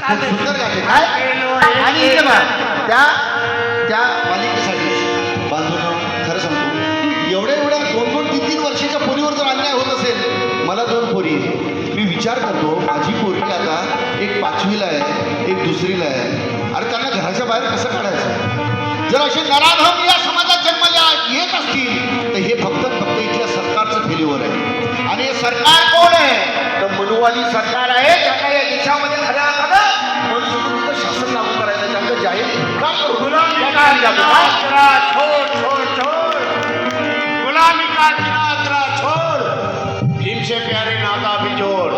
सुंदर गाते काय. आणि इथे बघा, त्या त्या मालिकेसाठी बांधून खरं सांगतो, एवढ्या 2-3 वर्षाच्या पोरीवर जर अन्याय होत असेल, मला 2 पोरी आहे, मी विचार करतो माझी पोरगी आता एक 5वीला आहे, एक 2रीला आहे, अरे त्यांना घराच्या बाहेर कसं काढायचं. जर असे नराधम या समाजात जन्माला येत असतील तर हे फक्त इथल्या सरकारचं फेल्युअर आहे. आणि हे सरकार कोण आहे तर मनुवादी सरकार आहे, ज्यांना या देशामध्ये खऱ्या अर्थानं मनुस्मृतीचं शासन लागू करायचं, त्यांचं जाहीर गुलामी का जिनात्रा छोड़, भीम से प्यारे नाता बिजोड़,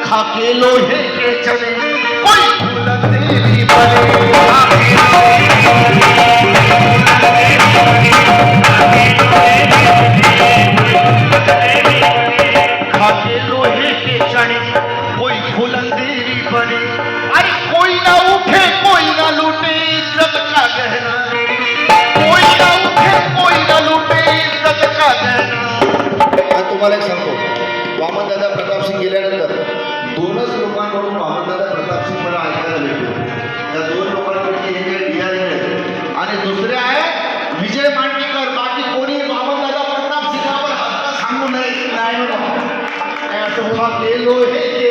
खाके लोहे के चले कोई तेरी खाके लोहे के चने कोई फुलंदेरी बने, अरे कोई ना उठे कोई ना लूटे इज्जत का गहना, कोई ना उठे कोई ना लूटे इज्जत का गहना. तुम्हाला एक सांगतो, वामनदादा प्रतापसिंग गेल्यानंतर 2च लोकांकडून वामनदादा प्रतापसिंग मला ऐकायला भेटले. त्या 2 लोकांपैकी एक आहे बिहारी आहे आणि दुसरे आहे विजय मांडणीकर. बाकी कोणी वामनदादा प्रतापसिंगावर हात सांगू नये. नाही असं लोहे के